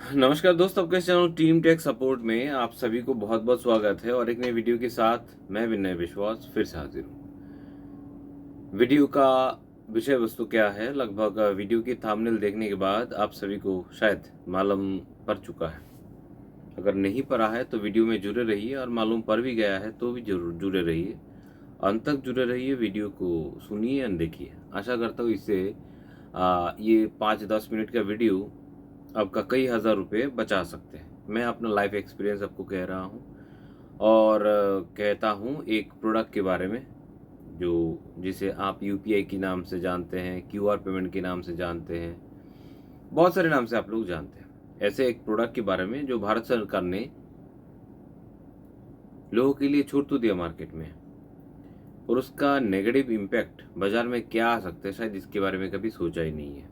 नमस्कार दोस्तों, आपके चैनल टीम टेक सपोर्ट में आप सभी को बहुत बहुत स्वागत है और एक नई वीडियो के साथ मैं विनय विश्वास फिर से हाजिर हूँ। वीडियो का विषय वस्तु क्या है, लगभग वीडियो की थंबनेल देखने के बाद आप सभी को शायद मालूम पड़ चुका है। अगर नहीं पड़ा है तो वीडियो में जुड़े रहिए, और मालूम पड़ भी गया है तो भी जरूर जुड़े रहिए, अंत तक जुड़े रहिए, वीडियो को सुनिए और देखिए। आशा करता हूँ इससे ये 5-10 मिनट का वीडियो आपका कई हज़ार रुपये बचा सकते हैं। मैं अपना लाइफ एक्सपीरियंस आपको कह रहा हूँ और कहता हूँ एक प्रोडक्ट के बारे में, जो जिसे आप यूपीआई के नाम से जानते हैं, क्यूआर पेमेंट के नाम से जानते हैं, बहुत सारे नाम से आप लोग जानते हैं। ऐसे एक प्रोडक्ट के बारे में जो भारत सरकार ने लोगों के लिए छूट तो दिया मार्केट में, और उसका नेगेटिव इम्पैक्ट बाजार में क्या आ सकता है, शायद इसके बारे में कभी सोचा ही नहीं है।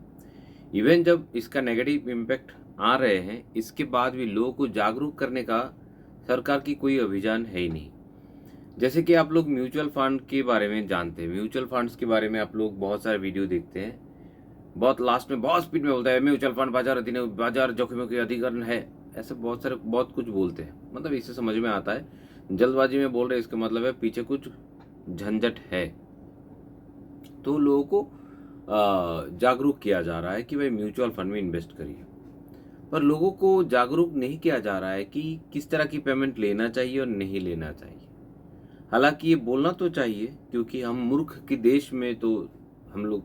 इवन जब इसका नेगेटिव इम्पैक्ट आ रहे हैं, इसके बाद भी लोगों को जागरूक करने का सरकार की कोई अभियान है ही नहीं। जैसे कि आप लोग म्यूचुअल फंड के बारे में जानते हैं, म्यूचुअल फंड्स के बारे में आप लोग बहुत सारे वीडियो देखते हैं, बहुत लास्ट में बहुत स्पीड में बोलता है म्यूचुअल फंड बाजार जोखिमों के अधिकरण है, ऐसे बहुत सारे बहुत कुछ बोलते हैं। मतलब इससे समझ में आता है जल्दबाजी में बोल रहे, इसका मतलब है पीछे कुछ झंझट है। तो लोगों को जागरूक किया जा रहा है कि भाई म्यूचुअल फंड में इन्वेस्ट करिए, पर लोगों को जागरूक नहीं किया जा रहा है कि किस तरह की पेमेंट लेना चाहिए और नहीं लेना चाहिए। हालांकि ये बोलना तो चाहिए, क्योंकि हम मूर्ख के देश में तो हम लोग,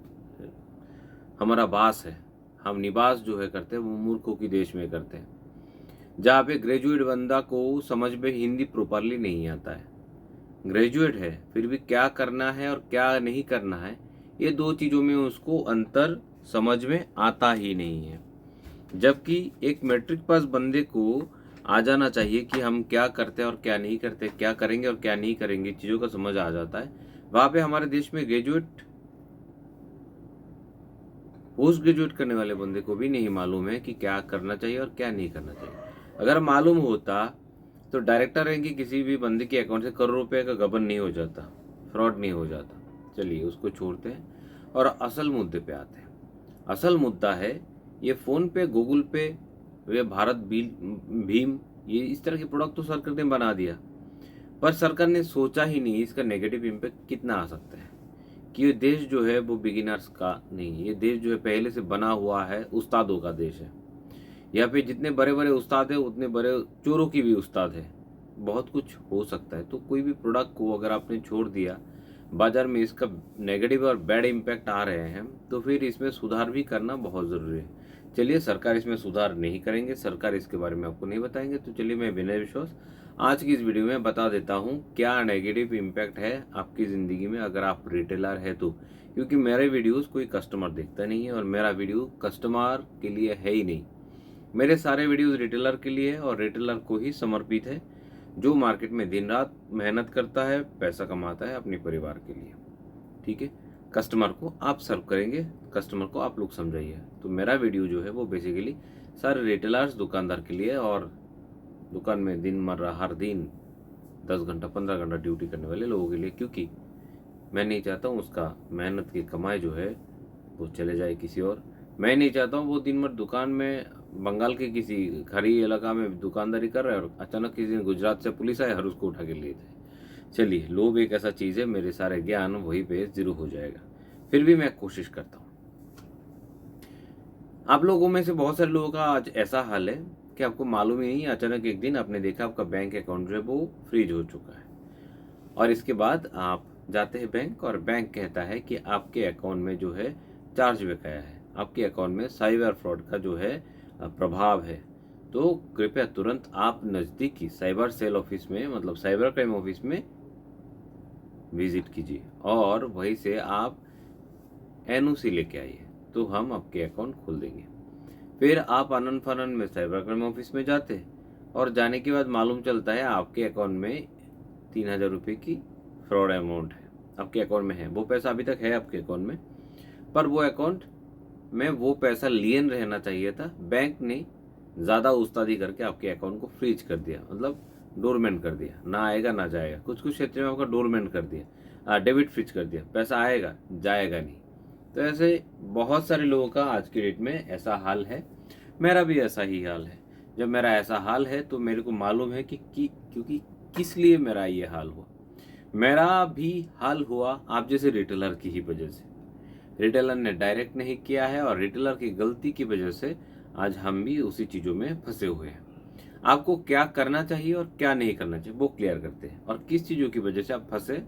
हमारा वास है, हम निवास जो है करते हैं वो मूर्खों के देश में करते हैं, जहाँ पे ग्रेजुएट बंदा को समझ में हिंदी प्रॉपरली नहीं आता है। ग्रेजुएट है फिर भी क्या करना है और क्या नहीं करना है, ये दो चीज़ों में उसको अंतर समझ में आता ही नहीं है। जबकि एक मैट्रिक पास बंदे को आ जाना चाहिए कि हम क्या करते हैं और क्या नहीं करते, क्या करेंगे और क्या नहीं करेंगे, चीज़ों का समझ आ जाता है। वहाँ पे हमारे देश में ग्रेजुएट, पोस्ट ग्रेजुएट करने वाले बंदे को भी नहीं मालूम है कि क्या करना चाहिए और क्या नहीं करना चाहिए। अगर मालूम होता तो डायरेक्टर रैंक की किसी भी बंदे के अकाउंट से करोड़ रुपए का गबन नहीं हो जाता, फ्रॉड नहीं हो जाता। चलिए उसको छोड़ते हैं और असल मुद्दे पे आते हैं। असल मुद्दा है ये फ़ोन पे, गूगल पे, ये भारत बिल, भीम, ये इस तरह के प्रोडक्ट तो सरकार ने बना दिया, पर सरकार ने सोचा ही नहीं इसका नेगेटिव इम्पैक्ट कितना आ सकता है। कि ये देश जो है वो बिगिनर्स का नहीं, ये देश जो है पहले से बना हुआ है, उस्तादों का देश है। यहाँ पे जितने बड़े बड़े उस्ताद है उतने बड़े चोरों की भी उस्ताद है। बहुत कुछ हो सकता है। तो कोई भी प्रोडक्ट को अगर आपने छोड़ दिया, बाजार में इसका नेगेटिव और बैड इम्पैक्ट आ रहे हैं, तो फिर इसमें सुधार भी करना बहुत ज़रूरी है। चलिए, सरकार इसमें सुधार नहीं करेंगे, सरकार इसके बारे में आपको नहीं बताएंगे, तो चलिए मैं विनय विश्वास आज की इस वीडियो में बता देता हूँ क्या नेगेटिव इम्पैक्ट है आपकी ज़िंदगी में अगर आप रिटेलर है तो। क्योंकि मेरे वीडियोस कोई कस्टमर देखता नहीं है और मेरा वीडियो कस्टमर के लिए है ही नहीं। मेरे सारे वीडियोस रिटेलर के लिए है और रिटेलर को ही समर्पित है, जो मार्केट में दिन रात मेहनत करता है, पैसा कमाता है अपने परिवार के लिए। ठीक है, कस्टमर को आप सर्व करेंगे, कस्टमर को आप लोग समझाइए। तो मेरा वीडियो जो है वो बेसिकली सारे रिटेलर्स, दुकानदार के लिए, और दुकान में दिन मर्रा हर दिन 10 घंटा 15 घंटा ड्यूटी करने वाले लोगों के लिए। क्योंकि मैं नहीं चाहता हूँ उसका मेहनत की कमाई जो है वो चले जाए किसी और। मैं नहीं चाहता हूँ वो दिन भर दुकान में बंगाल के किसी खड़ी इलाका में दुकानदारी कर रहा है और अचानक किसी दिन गुजरात से पुलिस आए और उसको उठा के ले जाए। चलिए, लोभ एक ऐसा चीज़ है, मेरे सारे ज्ञान वहीं पे जीरो हो जाएगा। फिर भी मैं कोशिश करता हूँ। आप लोगों में से बहुत सारे लोगों का आज ऐसा हाल है कि आपको मालूम ही नहीं, अचानक एक दिन आपने देखा आपका बैंक अकाउंट जो है वो फ्रीज हो चुका है, और इसके बाद आप जाते हैं बैंक और बैंक कहता है कि आपके अकाउंट में जो है चार्ज बकाया है, आपके अकाउंट में साइबर फ्रॉड का जो है प्रभाव है। तो कृपया तुरंत आप नज़दीकी साइबर सेल ऑफिस में, मतलब साइबर क्राइम ऑफिस में विजिट कीजिए और वहीं से आप एनओसी लेके आइए, तो हम आपके अकाउंट खोल देंगे। फिर आप आनंद फानंद में साइबर क्राइम ऑफिस में जाते हैं और जाने के बाद मालूम चलता है आपके अकाउंट में 3,000 रुपये की फ्रॉड अमाउंट है, आपके अकाउंट में है। वो पैसा अभी तक है आपके अकाउंट में, पर वो अकाउंट में वो पैसा लियन रहना चाहिए था। बैंक ने ज़्यादा उस्तादी करके आपके अकाउंट को फ्रीज कर दिया, मतलब डोरमेंट कर दिया, ना आएगा ना जाएगा। कुछ कुछ क्षेत्र में आपका डोरमेंट कर दिया, डेबिट फ्रीज कर दिया, पैसा आएगा जाएगा नहीं। तो ऐसे बहुत सारे लोगों का आज की डेट में ऐसा हाल है। मेरा भी ऐसा ही हाल है। जब मेरा ऐसा हाल है तो मेरे को मालूम है कि क्योंकि किस लिए मेरा ये हाल हुआ। मेरा भी हाल हुआ आप जैसे रिटेलर की ही वजह से। रिटेलर ने डायरेक्ट नहीं किया है और रिटेलर की गलती की वजह से आज हम भी उसी चीज़ों में फंसे हुए हैं। आपको क्या करना चाहिए और क्या नहीं करना चाहिए वो क्लियर करते हैं, और किस चीज़ों की वजह से आप फंसे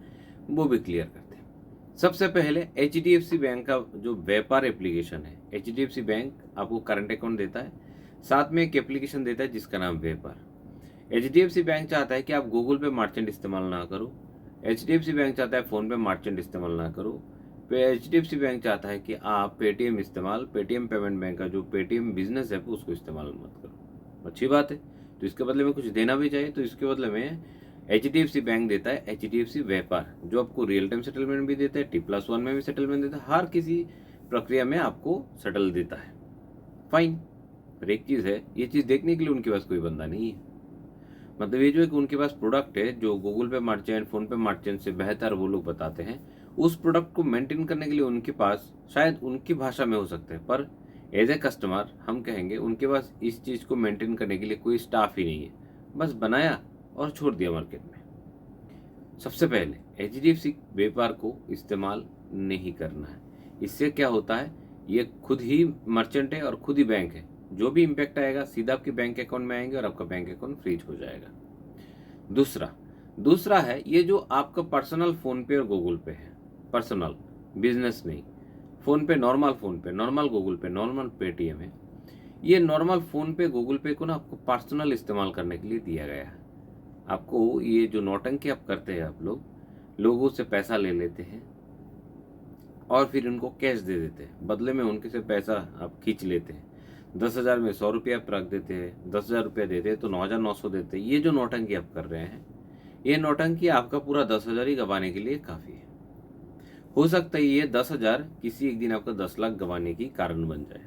वो भी क्लियर करते हैं। सबसे पहले HDFC बैंक का जो व्यापार एप्लीकेशन है, HDFC बैंक आपको करंट अकाउंट देता है, साथ में एक एप्लीकेशन देता है जिसका नाम व्यापार। HDFC बैंक चाहता है कि आप गूगल पे मर्चेंट इस्तेमाल ना करो। HDFC बैंक चाहता है फ़ोन पे मर्चेंट इस्तेमाल ना करो। HDFC बैंक चाहता है कि आप पेटीएम इस्तेमाल, पेटीएम पेमेंट बैंक का जो पेटीएम बिजनेस है उसको इस्तेमाल मत करो। अच्छी बात है, तो इसके बदले में कुछ देना भी चाहिए, तो इसके बदले में HDFC बैंक देता है HDFC व्यापार, जो आपको रियल टाइम सेटलमेंट भी देता है, T+1 में भी सेटलमेंट देता है, हर किसी प्रक्रिया में आपको सेटल देता है। फाइन। पर एक चीज़ है, ये चीज़ देखने के लिए उनके पास कोई बंदा नहीं है। मतलब ये जो एक उनके पास प्रोडक्ट है जो गूगल पे मर्चेंट, फोन पे मर्चेंट से बेहतर वो लोग बताते हैं, उस प्रोडक्ट को मेंटेन करने के लिए उनके पास शायद उनकी भाषा में हो सकते हैं, पर एज ए कस्टमर हम कहेंगे उनके पास इस चीज़ को मेंटेन करने के लिए कोई स्टाफ ही नहीं है। बस बनाया और छोड़ दिया मार्केट में। सबसे पहले HDFC व्यापार को इस्तेमाल नहीं करना है। इससे क्या होता है, ये खुद ही मर्चेंट है और खुद ही बैंक है। जो भी इम्पैक्ट आएगा सीधा आपके बैंक अकाउंट में आएंगे और आपका बैंक अकाउंट फ्रीज हो जाएगा। दूसरा दूसरा है ये जो आपका पर्सनल फ़ोन पे और गूगल पे है, पर्सनल, बिजनेस नहीं। फ़ोन पे नॉर्मल, फ़ोन पे नॉर्मल, गूगल पे नॉर्मल, पेटीएम है। ये नॉर्मल फ़ोन पे गूगल पे को ना आपको पर्सनल इस्तेमाल करने के लिए दिया गया है। आपको ये जो नौटंकी आप करते हैं, आप लोगों से पैसा ले लेते हैं और फिर उनको कैश दे देते हैं, बदले में उनके से पैसा आप खींच लेते हैं। 10,000 में 100 रुपये आप रख देते हैं, 10,000 रुपये देते हैं तो 9,900 देते हैं। ये जो नौटंकी आप कर रहे हैं, ये नौटंकी आपका पूरा 10,000 ही गंवाने के लिए काफ़ी है। हो सकता है ये 10,000 किसी एक दिन आपका 10 लाख गंवाने की कारण बन जाए।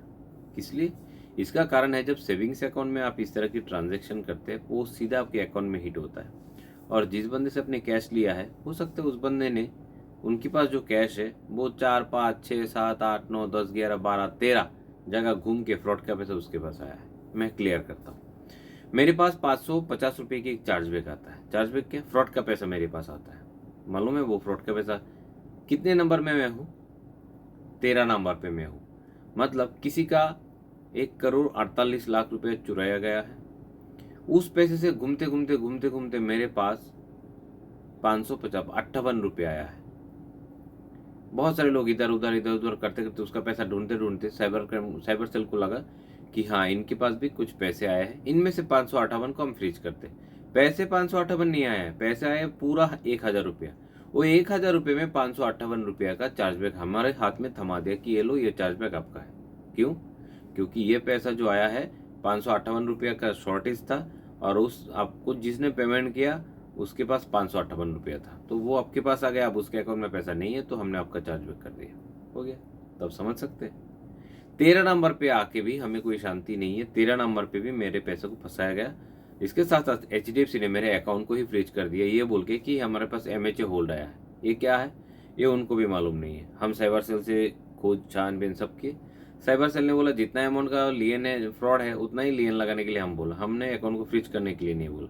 इसलिए इसका कारण है, जब सेविंग्स अकाउंट में आप इस तरह की ट्रांजैक्शन करते हैं वो सीधा आपके अकाउंट में हिट होता है, और जिस बंदे से आपने कैश लिया है हो सकता है उस बंदे ने, उनके पास जो कैश है वो 4, 5, 6, 7, 8, 9, 10, 11, 12, 13 जगह घूम के फ्रॉड का पैसा उसके पास आया है। मैं क्लियर करता हूँ। मेरे पास 550 रुपये की एक चार्जबैक आता है। चार्जबैक क्या, फ्रॉड का पैसा मेरे पास आता है। मालूम है वो फ्रॉड का पैसा कितने नंबर में मैं हूँ? 13 नंबर पे मैं हूँ। मतलब किसी का 1,48,00,000 रुपये चुराया गया है। उस पैसे से घूमते घूमते घूमते घूमते मेरे पास 558 रुपये आया है। बहुत सारे लोग इधर उधर करते करते उसका पैसा ढूंढते ढूंढते साइबर सेल को लगा कि हाँ इनके पास भी कुछ पैसे आए हैं, इनमें से 558 को हम फ्रीज करते। पैसे 558 नहीं आए हैं, पैसे आए पूरा 1,000 रुपया। वो 1,000 रुपये में 558 रुपया का चार्जबैक हमारे हाथ में थमा दिया कि ये लो, ये चार्जबैक आपका है। क्यों? क्योंकि ये पैसा जो आया है 558 रुपया का शॉर्टेज था, और उस आपको जिसने पेमेंट किया उसके पास 558 रुपया था, तो वो आपके पास आ गया। अब उसके अकाउंट में पैसा नहीं है तो हमने आपका चार्जबैक कर दिया, हो गया। तब समझ सकते हैं 13 नंबर पे आके भी हमें कोई शांति नहीं है। 13 नंबर पे भी मेरे पैसे को फंसाया गया। इसके साथ साथ HDFC ने मेरे अकाउंट को ही फ्रीज कर दिया, ये बोल के कि हमारे पास MHA होल्ड आया है। ये क्या है ये उनको भी मालूम नहीं है। हम साइबर सेल से खोज छानबीन सब किए। साइबर सेल ने बोला जितना अमाउंट का लियन है, फ्रॉड है, उतना ही लियन लगाने के लिए हम बोला, हमने अकाउंट को फ्रीज करने के लिए नहीं बोला।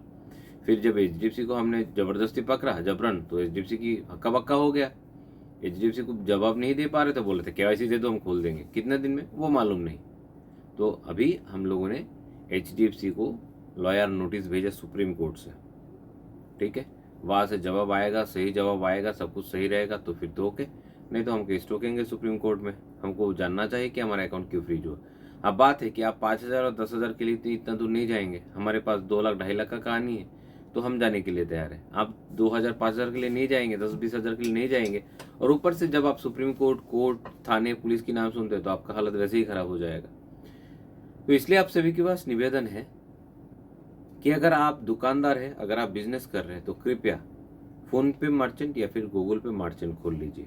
फिर जब HDFC को हमने जबरदस्ती पकड़ा जबरन, तो HDFC की हक्का बक्का हो गया। HDFC को जवाब नहीं दे पा रहे थे, बोले थे KYC दे दो हम खोल देंगे, कितने दिन में वो मालूम नहीं। तो अभी हम लोगों ने HDFC को लॉयर नोटिस भेजा सुप्रीम कोर्ट से, ठीक है। वहाँ से जवाब आएगा, सही जवाब आएगा, सब कुछ सही रहेगा तो फिर तो ओके, नहीं तो हम केस ठोकेंगे सुप्रीम कोर्ट में। हमको जानना चाहिए कि हमारा अकाउंट क्यों फ्रीज हुआ। अब बात है कि आप 5,000 और 10,000 के लिए तो इतना दूर नहीं जाएंगे। हमारे पास 2 लाख 2.5 लाख का कहानी है, तो हम जाने के लिए तैयार हैं। आप 2,000 5,000 के लिए नहीं जाएंगे, 10-20 हज़ार के लिए नहीं जाएंगे। और ऊपर से जब आप सुप्रीम कोर्ट, थाने, पुलिस की नाम सुनते हैं तो आपका हालत वैसे ही खराब हो जाएगा। तो इसलिए आप सभी के पास निवेदन है कि अगर आप दुकानदार हैं, अगर आप बिजनेस कर रहे हैं, तो कृपया फ़ोन पे मर्चेंट या फिर गूगल पे मर्चेंट खोल लीजिए,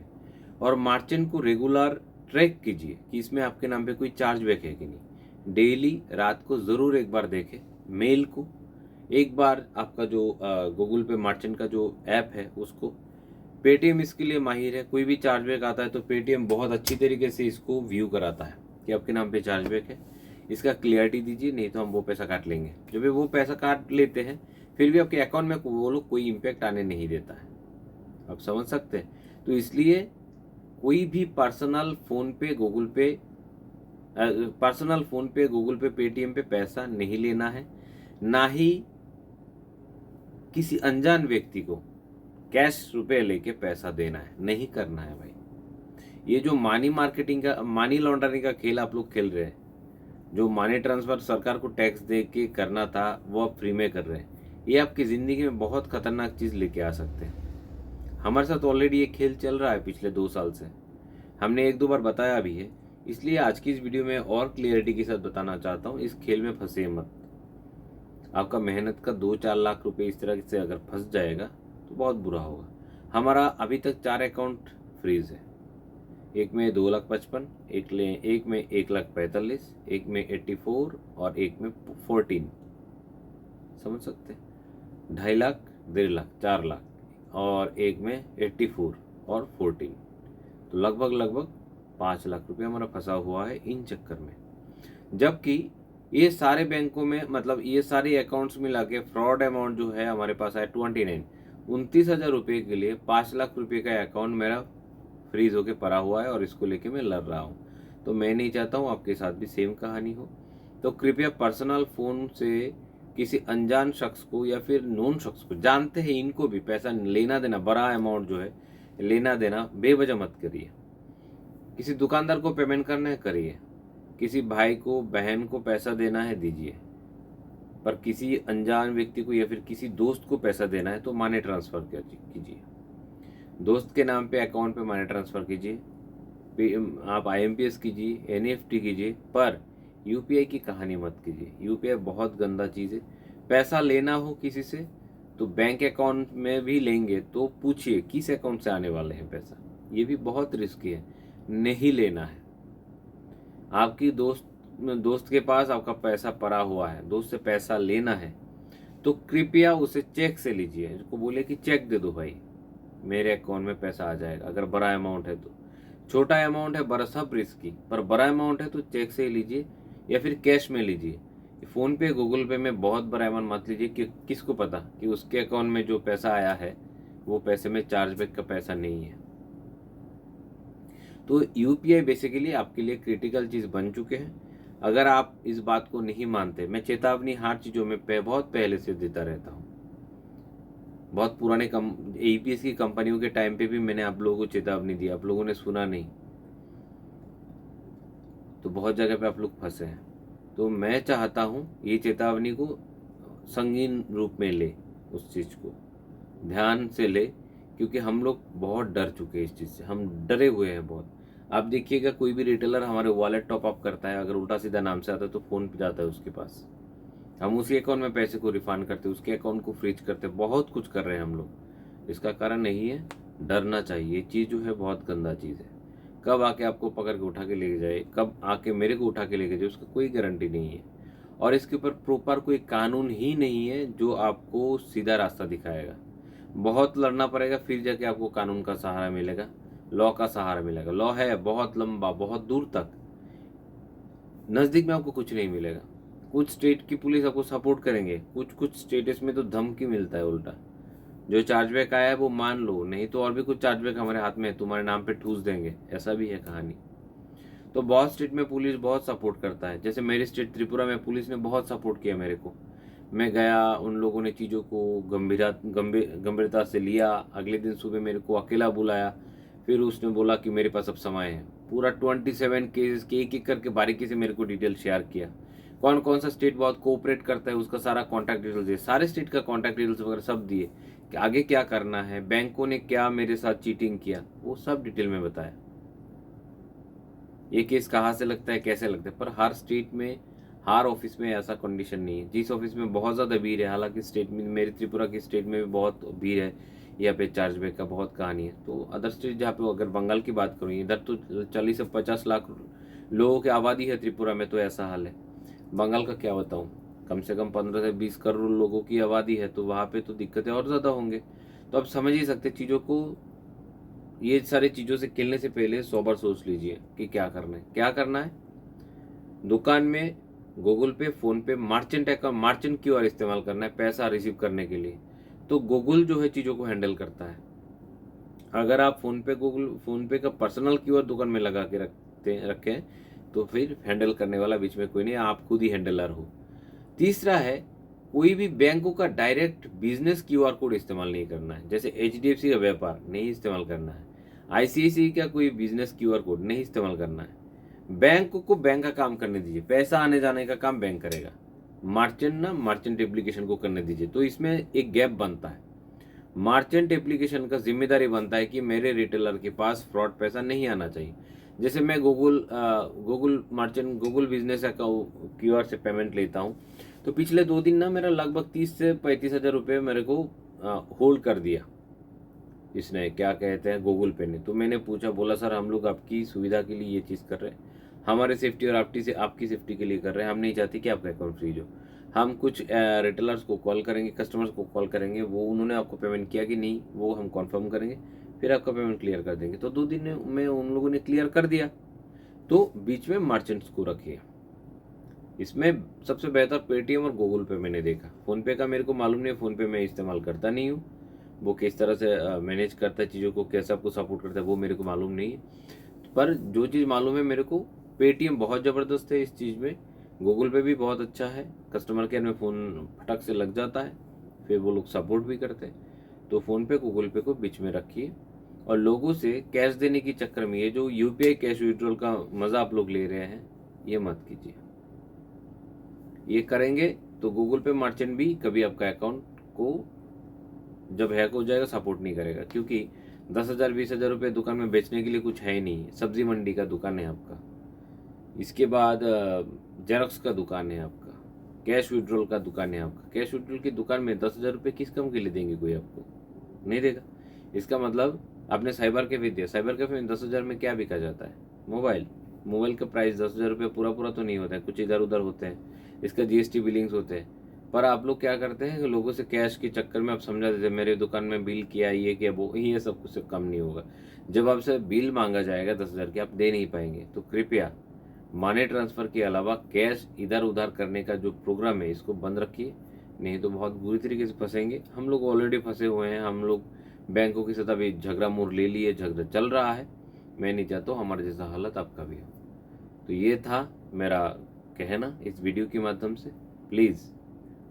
और मर्चेंट को रेगुलर ट्रैक कीजिए कि इसमें आपके नाम पे कोई चार्जबैक है कि नहीं। डेली रात को ज़रूर एक बार देखें मेल को, एक बार आपका जो गूगल पे मर्चेंट का जो ऐप है उसको। पेटीएम इसके लिए माहिर है, कोई भी चार्जबैक आता है तो पेटीएम बहुत अच्छी तरीके से इसको व्यू कराता है कि आपके नाम पे चार्जबैक है। इसका क्लियरिटी दीजिए, नहीं तो हम वो पैसा काट लेंगे। जब भी वो पैसा काट लेते हैं फिर भी आपके अकाउंट में वो लोग कोई इम्पैक्ट आने नहीं देता है। आप समझ सकते हैं। तो इसलिए कोई भी पर्सनल फ़ोन पे गूगल पे पेटीएम पे पैसा नहीं लेना है, ना ही किसी अनजान व्यक्ति को कैश रुपए लेके पैसा देना है, नहीं करना है भाई। ये जो मनी लॉन्ड्रिंग का खेल आप लोग खेल रहे हैं, जो मनी ट्रांसफर सरकार को टैक्स दे के करना था वो आप फ्री में कर रहे हैं, ये आपकी ज़िंदगी में बहुत खतरनाक चीज़ लेके आ सकते हैं। हमारे साथ ऑलरेडी ये खेल चल रहा है पिछले 2 साल से, हमने 1-2 बार बताया भी है। इसलिए आज की इस वीडियो में और क्लियरिटी के साथ बताना चाहता हूँ, इस खेल में फंसे मत। आपका मेहनत का 2-4 लाख रुपए इस तरह से अगर फंस जाएगा तो बहुत बुरा होगा। हमारा अभी तक 4 अकाउंट फ्रीज है, एक में 2,55,000, एक में 1,45,000, एक में 84 और एक में 14। समझ सकते हैं, 2.5 लाख, 1.5 लाख, 4 लाख और एक में 84 और 14। तो लगभग 5 लाख रुपए हमारा फंसा हुआ है इन चक्कर में। जबकि ये सारे बैंकों में, मतलब ये सारे अकाउंट्स मिला के फ्रॉड अमाउंट जो है हमारे पास है 29,29,000 रुपये के लिए 5 लाख रुपए का अकाउंट मेरा फ्रीज होके पड़ा हुआ है और इसको लेके मैं लड़ रहा हूँ। तो मैं नहीं चाहता हूँ आपके साथ भी सेम कहानी हो। तो कृपया पर्सनल फ़ोन से किसी अनजान शख्स को या फिर नोन शख्स को, जानते हैं इनको भी पैसा लेना देना, बड़ा अमाउंट जो है लेना देना बेवजह मत करिए। किसी दुकानदार को पेमेंट करना है करिए, किसी भाई को बहन को पैसा देना है दीजिए, पर किसी अनजान व्यक्ति को या फिर किसी दोस्त को पैसा देना है तो मनी ट्रांसफ़र कीजिए। दोस्त के नाम पे अकाउंट पे मनी ट्रांसफ़र कीजिए, आप IMPS कीजिए, NEFT कीजिए, पर UPI की कहानी मत कीजिए। UPI बहुत गंदा चीज़ है। पैसा लेना हो किसी से तो बैंक अकाउंट में भी लेंगे तो पूछिए किस अकाउंट से आने वाले हैं पैसा, ये भी बहुत रिस्की है, नहीं लेना है। आपकी दोस्त के पास आपका पैसा पड़ा हुआ है, दोस्त से पैसा लेना है तो कृपया उसे चेक से लीजिए। उसको बोले कि चेक दे दो भाई, मेरे अकाउंट में पैसा आ जाएगा। अगर बड़ा अमाउंट है तो, छोटा अमाउंट है बड़ा सब रिस्की, पर बड़ा अमाउंट है तो चेक से लीजिए या फिर कैश में लीजिए। फ़ोन पे गूगल पे में बहुत बड़ा अमाउंट मत लीजिए, कि किसको पता कि उसके अकाउंट में जो पैसा आया है वो पैसे में चार्जबैक का पैसा नहीं है। तो UPI बेसिकली आपके लिए क्रिटिकल चीज़ बन चुके हैं। अगर आप इस बात को नहीं मानते, मैं चेतावनी हर चीज़ों में बहुत पहले से देता रहता हूँ। बहुत पुराने APS की कंपनियों के टाइम पे भी मैंने आप लोगों को चेतावनी दी, आप लोगों ने सुना नहीं, तो बहुत जगह पे आप लोग फंसे हैं। तो मैं चाहता हूँ ये चेतावनी को संगीन रूप में ले, उस चीज़ को ध्यान से ले, क्योंकि हम लोग बहुत डर चुके हैं इस चीज़ से, हम डरे हुए हैं बहुत। आप देखिएगा कोई भी रिटेलर हमारे वॉलेट टॉप अप करता है, अगर उल्टा सीधा नाम से आता है तो फ़ोन पे जाता है उसके पास, हम उसी अकाउंट में पैसे को रिफंड करते, उसके अकाउंट को फ्रीज करते, बहुत कुछ कर रहे हैं हम लोग। इसका कारण नहीं है, डरना चाहिए। ये चीज़ जो है बहुत गंदा चीज़ है। कब आके आपको पकड़ के उठा के लेके जाए, कब आके मेरे को उठा के लेके जाए, उसका कोई गारंटी नहीं है। और इसके ऊपर प्रॉपर कोई कानून ही नहीं है जो आपको सीधा रास्ता दिखाएगा। बहुत लड़ना पड़ेगा फिर जाके आपको कानून का सहारा मिलेगा, लॉ का सहारा मिलेगा। लॉ है बहुत लंबा, बहुत दूर तक, नज़दीक में आपको कुछ नहीं मिलेगा। कुछ स्टेट की पुलिस आपको सपोर्ट करेंगे, कुछ स्टेट्स में तो धमकी मिलता है उल्टा, जो चार्जबैक आया है वो मान लो, नहीं तो और भी कुछ चार्जबैक हमारे हाथ में है, तुम्हारे नाम पे ठूस देंगे, ऐसा भी है कहानी। तो बहुत स्टेट में पुलिस बहुत सपोर्ट करता है। जैसे मेरी स्टेट त्रिपुरा में पुलिस ने बहुत सपोर्ट किया मेरे को, मैं गया, उन लोगों ने चीज़ों को गंभीरता से लिया। अगले दिन सुबह मेरे को अकेला बुलाया, फिर उसने बोला कि मेरे पास अब समय है। पूरा 27 केसेस के एक करके बारीकी से मेरे को डिटेल शेयर किया, कौन कौन सा स्टेट बहुत कोऑपरेट करता है उसका सारा कॉन्टैक्ट डिटेल्स दिए, सारे स्टेट का कॉन्टैक्ट डिटेल्स वगैरह सब दिए कि आगे क्या करना है, बैंकों ने क्या मेरे साथ चीटिंग किया, वो सब डिटेल में बताया। ये केस कहाँ से लगता है, कैसे लगता है, पर हर स्टेट में, हर ऑफिस में ऐसा कंडीशन नहीं है। जिस ऑफिस में बहुत ज़्यादा भीड़ है, हालांकि स्टेट में, मेरी त्रिपुरा की स्टेट में भी बहुत भीड़ है, यहाँ पे चार्जबैक का बहुत कहानी है। तो अदर स्टेट जहाँ पे, अगर बंगाल की बात करूँ, इधर तो 40 से 50 लाख लोगों की आबादी है त्रिपुरा में, तो ऐसा हाल है। बंगाल का क्या बताऊँ, कम से कम 15 से 20 करोड़ लोगों की आबादी है, तो वहाँ पे तो दिक्कतें और ज़्यादा होंगे। तो आप समझ ही सकते चीज़ों को। ये सारी चीज़ों से खेलने से पहले 100 बार सोच लीजिए कि क्या करना है, क्या करना है। दुकान में गूगल पे, फोन पे, मार्चेंट अकाउंट, मार्चेंट क्यूआर इस्तेमाल करना है पैसा रिसीव करने के लिए, तो गूगल जो है चीज़ों को हैंडल करता है। अगर आप फोन पे का पर्सनल क्यूआर दुकान में लगा के रखें तो फिर हैंडल करने वाला बीच में कोई नहीं, आप खुद ही हैंडलर हो। तीसरा है, कोई भी बैंकों का डायरेक्ट बिजनेस क्यूआर कोड इस्तेमाल नहीं करना है। जैसे एचडीएफसी का व्यापार नहीं इस्तेमाल करना है, आईसीआईसीआई का कोई बिजनेस क्यूआर कोड नहीं इस्तेमाल करना है। बैंक को बैंक का काम करने दीजिए, पैसा आने जाने का काम बैंक करेगा। मार्चेंट एप्लीकेशन को करने दीजिए। तो इसमें एक गैप बनता है। मार्चेंट एप्लीकेशन का जिम्मेदारी बनता है कि मेरे रिटेलर के पास फ्रॉड पैसा नहीं आना चाहिए। जैसे मैं गूगल बिजनेस अकाउंट क्यूआर से पेमेंट लेता हूँ, तो पिछले 2 दिन ना मेरा लगभग 30 से 35 हज़ार रुपये मेरे को होल्ड कर दिया इसने, क्या कहते हैं, गूगल पे ने। तो मैंने पूछा, बोला सर हम लोग आपकी सुविधा के लिए ये चीज़ कर रहे हैं, हमारे सेफ्टी और आपकी सेफ्टी के लिए कर रहे हैं, हम नहीं चाहते कि आपका अकाउंट फ्रीज हो। हम कुछ रिटेलर्स को कॉल करेंगे, कस्टमर्स को कॉल करेंगे, वो उन्होंने आपको पेमेंट किया कि नहीं वो हम कंफर्म करेंगे, फिर आपका पेमेंट क्लियर कर देंगे। तो 2 दिन में उन लोगों ने क्लियर कर दिया। तो बीच में मर्चेंट्स को रखिए। इसमें सबसे बेहतर पेटीएम और गूगल पे मैंने देखा। फ़ोन पे का मेरे को मालूम नहीं है, फ़ोन पे मैं इस्तेमाल करता नहीं हूँ, वो किस तरह से मैनेज करता है चीज़ों को, कैसे आपको सपोर्ट करता है वो मेरे को मालूम नहीं है। पर जो चीज़ मालूम है मेरे को, पेटीएम बहुत ज़बरदस्त है इस चीज़ में, गूगल पे भी बहुत अच्छा है, कस्टमर केयर में फ़ोन फटक से लग जाता है, फिर वो लोग सपोर्ट भी करते हैं। तो फ़ोन पे गूगल पे को बीच में रखिए। और लोगों से कैश देने के चक्कर में ये जो यूपीआई कैश विड्रॉल का मज़ा आप लोग ले रहे हैं, ये मत कीजिए। ये करेंगे तो गूगल पे मर्चेंट भी कभी आपका अकाउंट को जब हैक हो जाएगा सपोर्ट नहीं करेगा, क्योंकि 10,000 20,000 रुपये दुकान में बेचने के लिए कुछ है ही नहीं। सब्जी मंडी का दुकान है आपका, इसके बाद जेरोक्स का दुकान है आपका, कैश विड्रॉल का दुकान है आपका। कैश विड्रॉल की दुकान में 10,000 रुपये किस काम के लिए देंगे, कोई आपको नहीं देगा। इसका मतलब आपने साइबर कैफे दिया, साइबर कैफे में 10,000 में क्या बिका जाता है, मोबाइल का प्राइस 10,000 रुपये पूरा तो नहीं होता है, कुछ इधर उधर होते हैं, इसका जीएसटी बिलिंग्स होते हैं। पर आप लोग क्या करते हैं कि लोगों से कैश के चक्कर में आप समझा देते हैं मेरे दुकान में बिल किया, ये किया, वो, ये सब कुछ से कम नहीं होगा। जब आपसे बिल मांगा जाएगा 10,000 की, आप दे नहीं पाएंगे। तो कृपया मनी ट्रांसफ़र के अलावा कैश इधर उधर करने का जो प्रोग्राम है इसको बंद रखिए, नहीं तो बहुत बुरी तरीके से फंसेंगे। हम लोग ऑलरेडी फंसे हुए हैं, हम लोग बैंकों के साथ अभी झगड़ा मोड़ ले लिए, झगड़ा चल रहा है। मैं नहीं चाहता हूँ हमारे जैसा हालत आपका भी हो। तो ये था मेरा कहना इस वीडियो के माध्यम से। प्लीज़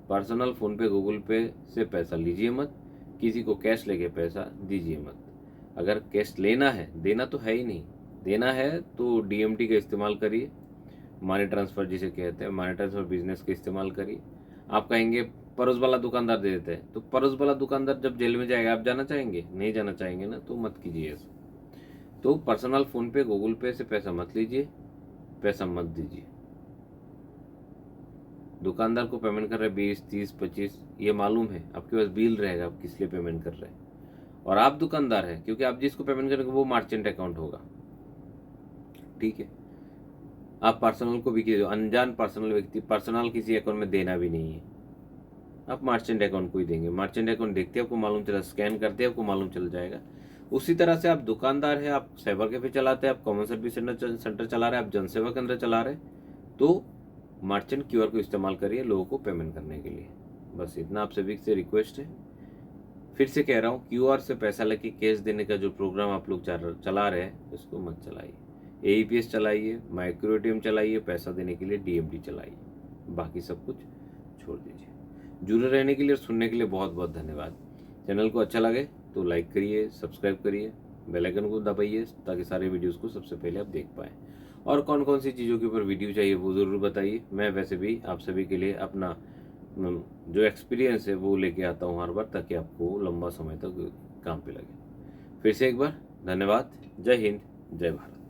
पर्सनल फ़ोन पे गूगल पे से पैसा लीजिए मत, किसी को कैश लेके पैसा दीजिए मत। अगर कैश लेना है, देना तो है ही नहीं, देना है तो डीएमटी का इस्तेमाल करिए, मनी ट्रांसफ़र जिसे कहते हैं, मनी ट्रांसफ़र बिजनेस का इस्तेमाल करिए। आप कहेंगे पड़ोस वाला दुकानदार दे देते हैं, तो पड़ोस वाला दुकानदार जब जेल में जाएगा आप जाना चाहेंगे, नहीं जाना चाहेंगे ना, तो मत कीजिए ऐसा। तो पर्सनल फ़ोन पे गूगल पे से पैसा मत लीजिए, पैसा मत दीजिए। दुकानदार को पेमेंट कर रहे हैं 20, 30, 25, ये मालूम है, आपके पास बिल रहेगा आप किस लिए पेमेंट कर रहे हैं, और आप दुकानदार हैं, क्योंकि आप जिसको पेमेंट करेंगे वो मार्चेंट अकाउंट होगा। ठीक है, आप पर्सनल को भी कीजिए, अनजान पर्सनल व्यक्ति पर्सनल किसी अकाउंट में देना भी नहीं है, आप मार्चेंट अकाउंट को ही देंगे। मार्चेंट अकाउंट देखते आपको मालूम चला, स्कैन करते आपको मालूम चल जाएगा। उसी तरह से आप दुकानदार है, आप साइबर कैफे चलाते हैं, आप कॉमन सर्विस सेंटर चला रहे हैं, आप जनसेवा केंद्र चला रहे हैं, तो मर्चेंट क्यूआर को इस्तेमाल करिए लोगों को पेमेंट करने के लिए। बस इतना आप सभी से रिक्वेस्ट है। फिर से कह रहा हूँ, क्यूआर से पैसा लेके कैश देने का जो प्रोग्राम आप लोग चला रहे हैं उसको मत चलाइए। एईपीएस चलाइए, माइक्रो एटीएम चलाइए, पैसा देने के लिए डीएमटी चलाइए, बाकी सब कुछ छोड़ दीजिए। जुड़े रहने के लिए और सुनने के लिए बहुत बहुत धन्यवाद। चैनल को अच्छा लगे तो लाइक करिए, सब्सक्राइब करिए, बेल आइकन को दबाइए ताकि सारे वीडियोस को सबसे पहले आप देख पाएँ। और कौन कौन सी चीज़ों के ऊपर वीडियो चाहिए वो ज़रूर बताइए। मैं वैसे भी आप सभी के लिए अपना जो एक्सपीरियंस है वो लेके आता हूँ हर बार, ताकि आपको लंबा समय तक काम पे लगे। फिर से एक बार धन्यवाद। जय हिंद, जय भारत।